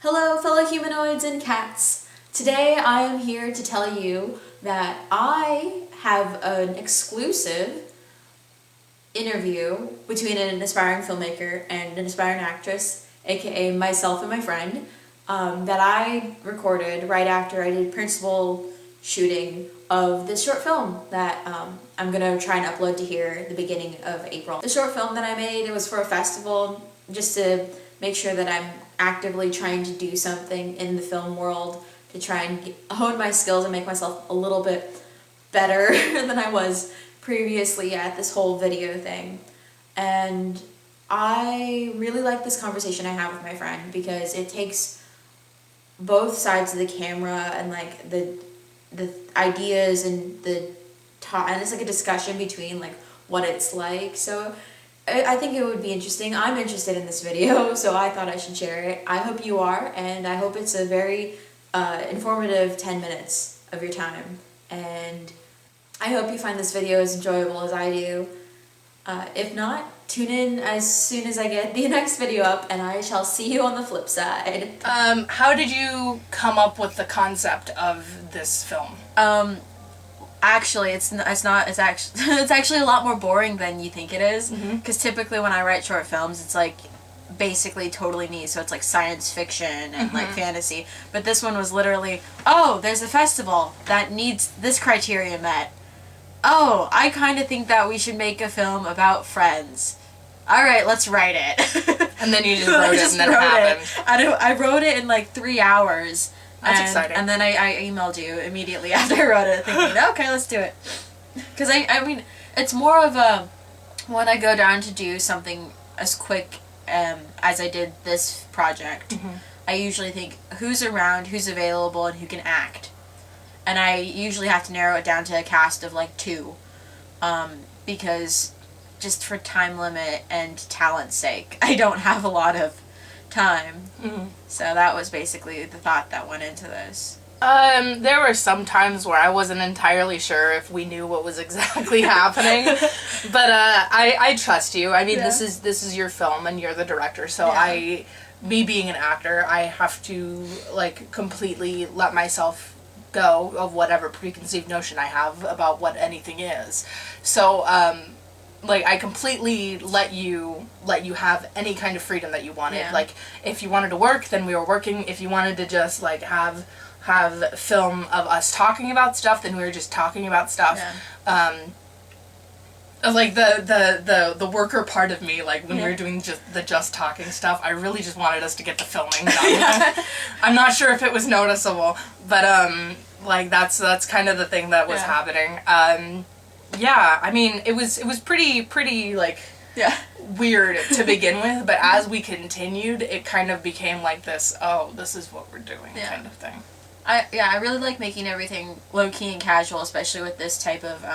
Hello, fellow humanoids and cats. Today I am here to tell you that I have an exclusive interview between an aspiring filmmaker and an aspiring actress, aka myself and my friend, that I recorded right after I did principal shooting of this short film that I'm gonna try and upload to here at the beginning of April. The short film that I made, it was for a festival just to make sure that I'm actively trying to do something in the film world to try and hone my skills and make myself a little bit better than I was previously at this whole video thing. And I really like this conversation I have with my friend because it takes both sides of the camera and like the ideas and and it's like a discussion between like what it's like. So I think it would be interesting. I'm interested in this video, so I thought I should share it. I hope you are, and I hope it's a very informative 10 minutes of your time. And I hope you find this video as enjoyable as I do. If not, tune in as soon as I get the next video up, and I shall see you on the flip side. How did you come up with the concept of this film? Actually, it's actually a lot more boring than you think it is. Because typically when I write short films, it's like basically totally me. So it's like science fiction and like fantasy. But this one was literally, oh, there's a festival that needs this criteria met. Oh, I kind of think that we should make a film about friends. All right, let's write it. And then you just wrote it, and then it happened. I wrote it in like 3 hours. That's exciting. And then I emailed you immediately after I wrote it, thinking, okay, let's do it. Because I mean, it's more of a, when I go down to do something as quick as I did this project, I usually think, who's around, who's available, and who can act. And I usually have to narrow it down to a cast of like 2, because just for time limit and talent's sake, I don't have a lot of time. So that was basically the thought that went into this. There were some times where I wasn't entirely sure if we knew what was exactly happening, but I trust you. I mean, this is your film and you're the director, so me being an actor, I have to like completely let myself go of whatever preconceived notion I have about what anything is. So like I completely let you have any kind of freedom that you wanted. Like if you wanted to work, then we were working. If you wanted to just like have film of us talking about stuff, then we were just talking about stuff. Like the worker part of me, like when we were doing just talking stuff, I really just wanted us to get the filming done. I'm not sure if it was noticeable, but like that's kind of the thing that was happening. Yeah, I mean, it was pretty like weird to begin with, but as we continued, it kind of became like this, oh, this is what we're doing kind of thing. I really like making everything low-key and casual, especially with this type of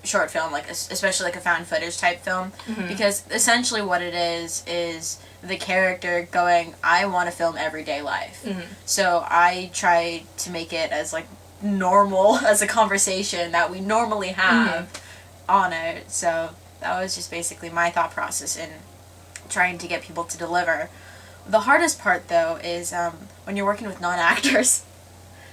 short film, like especially like a found footage type film, because essentially what it is the character going, I want to film everyday life. So I try to make it as like normal as a conversation that we normally have on it. So that was just basically my thought process in trying to get people to deliver. The hardest part though is when you're working with non-actors.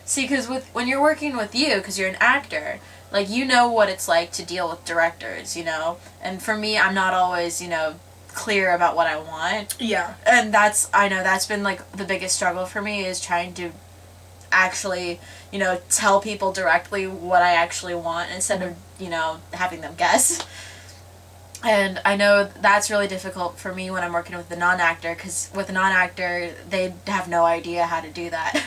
See, because when you're working with you, because you're an actor, like you know what it's like to deal with directors, you know? And for me, I'm not always, you know, clear about what I want. Yeah. And I know that's been like the biggest struggle for me, is trying to actually, you know, tell people directly what I actually want instead of, you know, having them guess. And I know that's really difficult for me when I'm working with the non-actor, because with a non-actor, they have no idea how to do that.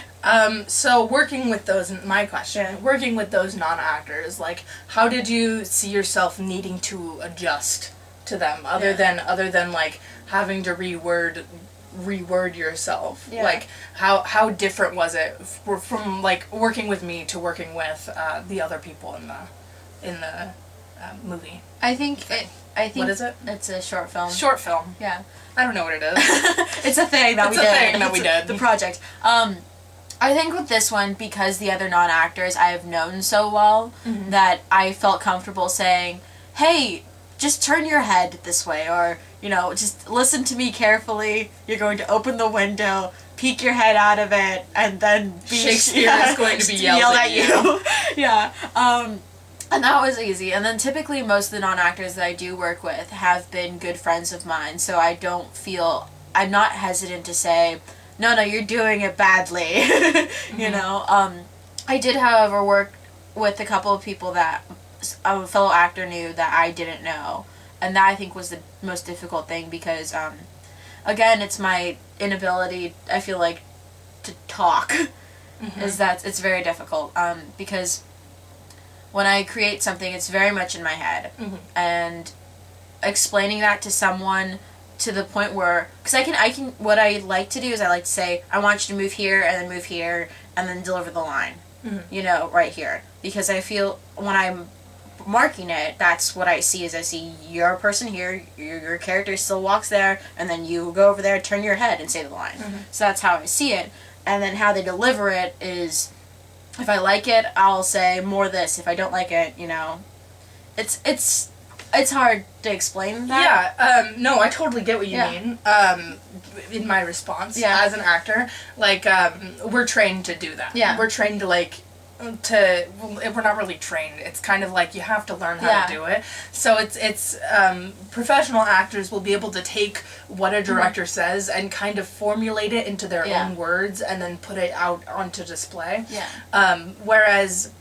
So working with those, my question, working with those non-actors, like, how did you see yourself needing to adjust to them, other than like having to reword yourself? Like how different was it from like working with me to working with the other people in the movie? I think what is it? It's a short film. Short film. Yeah. I don't know what it is. It's a thing that we did. The project. I think with this one, because the other non-actors I have known so well, that I felt comfortable saying, hey, just turn your head this way, or, you know, just listen to me carefully. You're going to open the window, peek your head out of it and then be Shakespeare is going to be yelled at you. Yeah. And that was easy. And then typically most of the non-actors that I do work with have been good friends of mine, so I'm not hesitant to say, no, you're doing it badly. You know? I did, however, work with a couple of people that a fellow actor knew that I didn't know. And that, I think, was the most difficult thing because, again, it's my inability, I feel like, to talk. Is that it's very difficult. Because when I create something, it's very much in my head. And explaining that to someone to the point where, because I can, what I like to do is I like to say, I want you to move here and then move here and then deliver the line, you know, right here. Because I feel when I'm marking it, that's what I see is I see you're a person here, your character still walks there, and then you go over there, turn your head and say the line. So that's how I see it. And then how they deliver it is, if I like it, I'll say more this. If I don't like it, you know, it's hard to explain that. Yeah, no, I totally get what you mean. In my response, as an actor, like, we're trained to do that. Yeah. We're trained to, like, we're not really trained. It's kind of like you have to learn how to do it. So it's professional actors will be able to take what a director says and kind of formulate it into their own words and then put it out onto display. Whereas,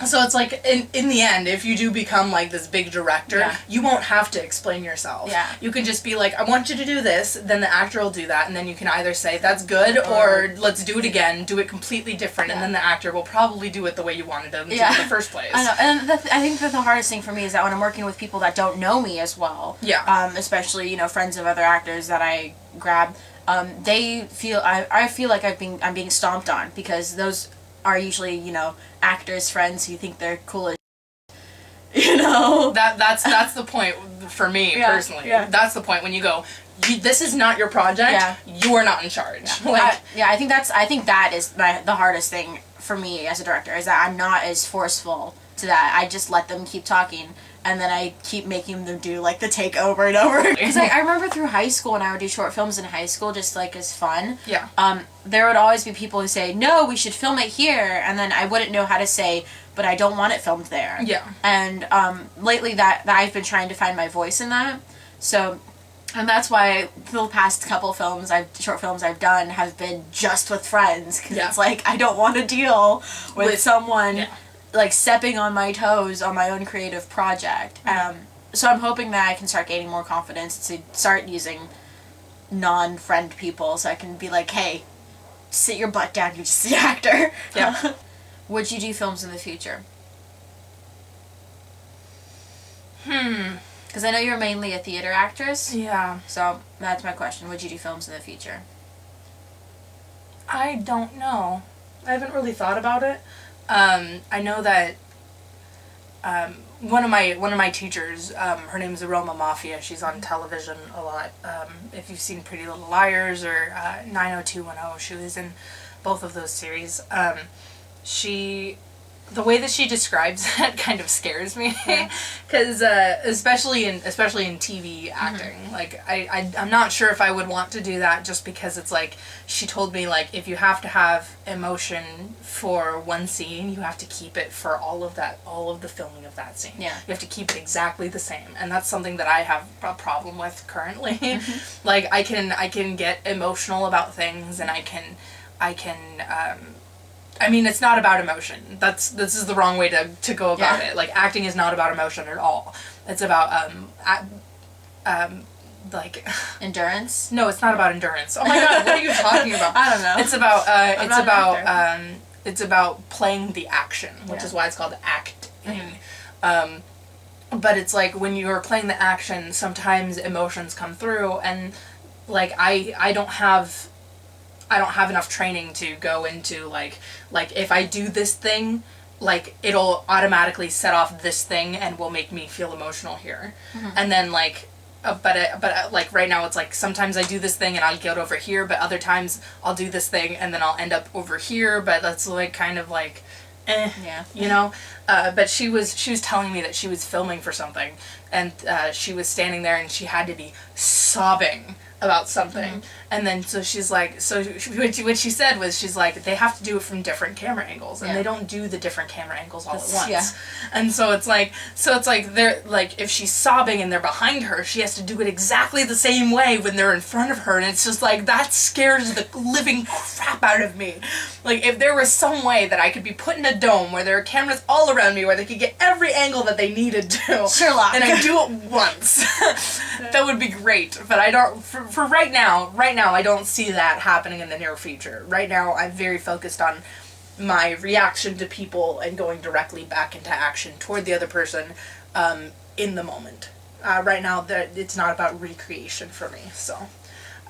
so it's like, in the end, if you do become, like, this big director, you won't have to explain yourself. You can just be like, I want you to do this, then the actor will do that, and then you can either say, that's good, or let's do it again, do it completely different, and then the actor will probably do it the way you wanted them to in the first place. I know, and I think that the hardest thing for me is that when I'm working with people that don't know me as well, especially, you know, friends of other actors that I grab, they feel, I feel like I'm being stomped on, because those are usually, you know, actors' friends who think they're cool as you know? That's the point for me, personally. That's the point when you go, this is not your project, you are not in charge. Like, I think that is the hardest thing for me as a director, is that I'm not as forceful to that. I just let them keep talking, and then I keep making them do, like, the take over and over. Because I remember through high school, when I would do short films in high school, just, like, as fun. There would always be people who say, no, we should film it here. And then I wouldn't know how to say, but I don't want it filmed there. And lately that I've been trying to find my voice in that. So, and that's why the past couple short films I've done have been just with friends. Because it's like, I don't want to deal with someone... like stepping on my toes on my own creative project. So I'm hoping that I can start gaining more confidence to start using non-friend people, so I can be like, hey, sit your butt down, you're just the actor. Would you do films in the future? Because I know you're mainly a theater actress. So that's my question. Would you do films in the future? I don't know. I haven't really thought about it. I know that one of my teachers, her name's Aroma Mafia. She's on television a lot. If you've seen Pretty Little Liars or 90210, she was in both of those series. The way that she describes it kind of scares me, because especially in TV acting, like I'm not sure if I would want to do that, just because it's like, she told me, like, if you have to have emotion for one scene, you have to keep it for all of the filming of that scene. You have to keep it exactly the same, and that's something that I have a problem with currently. Like, I can get emotional about things, and I can I mean, it's not about emotion. This is the wrong way to go about it. Like, acting is not about emotion at all. It's about like endurance. No, it's not about endurance. Oh my god, what are you talking about? I don't know. It's about playing the action, which is why it's called acting. But it's like, when you're playing the action, sometimes emotions come through, and like I don't have enough training to go into like if I do this thing, like, it'll automatically set off this thing and will make me feel emotional here. And then like but like right now it's like, sometimes I do this thing and I'll get over here, but other times I'll do this thing and then I'll end up over here, but that's like kind of like you know. But she was telling me that she was filming for something, and she was standing there and she had to be sobbing about something, And then so she's like, what she said was, she's like, they have to do it from different camera angles, and they don't do the different camera angles all at once. Yeah. And so it's like they're like, if she's sobbing and they're behind her, she has to do it exactly the same way when they're in front of her, and it's just like, that scares the living crap out of me. Like, if there was some way that I could be put in a dome where there are cameras all around me, where they could get every angle that they needed to, Sherlock, and I do it once, that would be great. But I don't, for right now, I don't see that happening in the near future. Right now, I'm very focused on my reaction to people and going directly back into action toward the other person in the moment. Right now, it's not about recreation for me, so...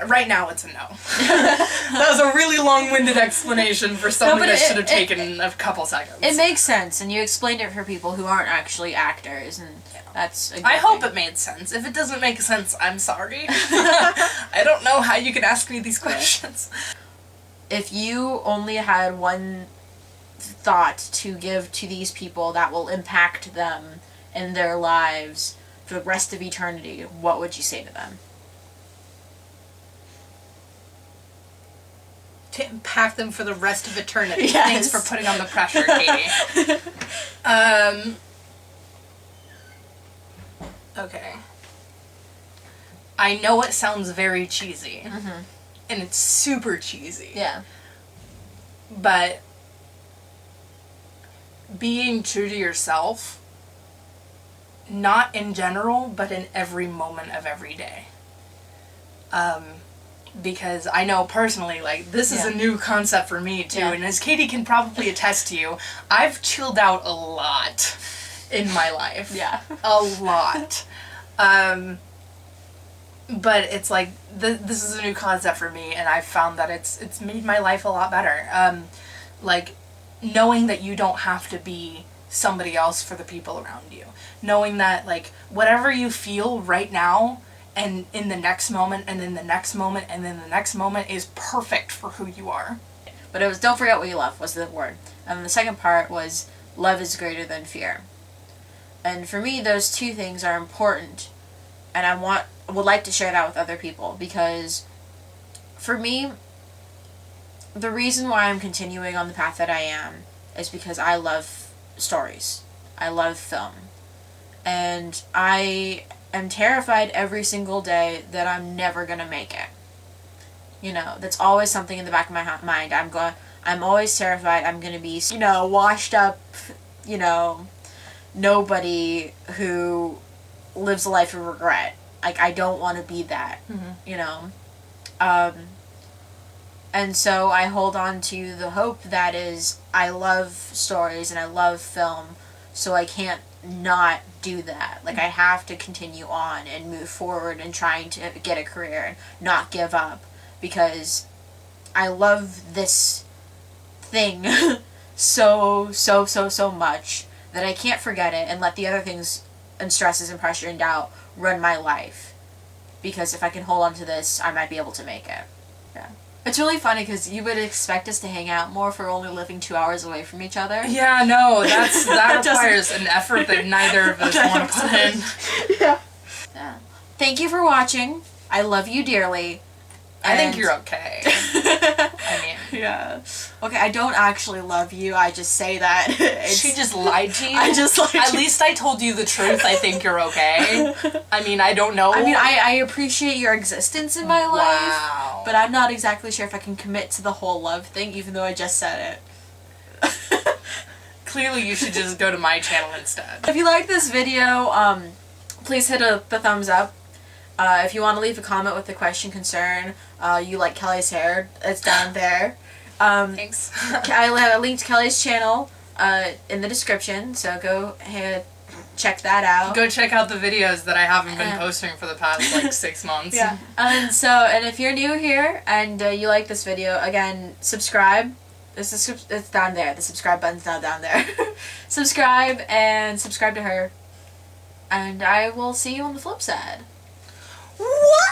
Right now, it's a no. That was a really long-winded explanation for something that should have taken a couple seconds. It makes sense, and you explained it for people who aren't actually actors, and that's a good thing. hope it made sense. If it doesn't make sense, I'm sorry. I don't know how you can ask me these questions. If you only had one thought to give to these people that will impact them in their lives for the rest of eternity, what would you say to them? To impact them for the rest of eternity. Yes. Thanks for putting on the pressure, Katie. Okay. I know it sounds very cheesy. Mm-hmm. And it's super cheesy. Yeah. But being true to yourself, not in general, but in every moment of every day. Because I know personally, like, this is a new concept for me, too, and as Katie can probably attest to you, I've chilled out a lot in my life. Yeah. A lot. But it's like, this is a new concept for me, and I've found that it's made my life a lot better. Like, knowing that you don't have to be somebody else for the people around you. Knowing that, like, whatever you feel right now, and in the next moment, and in the next moment, and then the next moment is perfect for who you are. But it was, don't forget what you love, was the word. And the second part was, love is greater than fear. And for me, those two things are important. And I would like to share that with other people, because for me, the reason why I'm continuing on the path that I am is because I love stories. I love film. And I am terrified every single day that I'm never going to make it. You know, that's always something in the back of my mind. I'm always terrified I'm going to be, you know, washed up, you know, nobody who lives a life of regret. Like, I don't want to be that, you know. And so I hold on to the hope that is, I love stories and I love film, so I can't not do that. Like, I have to continue on and move forward and trying to get a career and not give up, because I love this thing so much that I can't forget it and let the other things and stresses and pressure and doubt run my life. Because if I can hold on to this, I might be able to make it. Yeah. It's really funny because you would expect us to hang out more for only living 2 hours away from each other. Yeah, no, that requires an effort that neither of us want to put in. Yeah. Thank you for watching. I love you dearly. I think you're okay. I mean, yeah. Okay, I don't actually love you. I just say that. She just lied to you. I just lied. At least I told you the truth. I think you're okay. I mean, I don't know. I mean, I appreciate your existence in my life. Wow. But I'm not exactly sure if I can commit to the whole love thing, even though I just said it. Clearly, you should just go to my channel instead. If you like this video, please hit the thumbs up. If you want to leave a comment with a question, concern, you like Kelly's hair, it's down there. Thanks. I linked Kelly's channel in the description, so go ahead, check that out. Go check out the videos that I haven't been posting for the past, like, 6 months. Yeah. And if you're new here and you like this video, again, subscribe. It's down there. The subscribe button's now down there. Subscribe and subscribe to her. And I will see you on the flip side. What?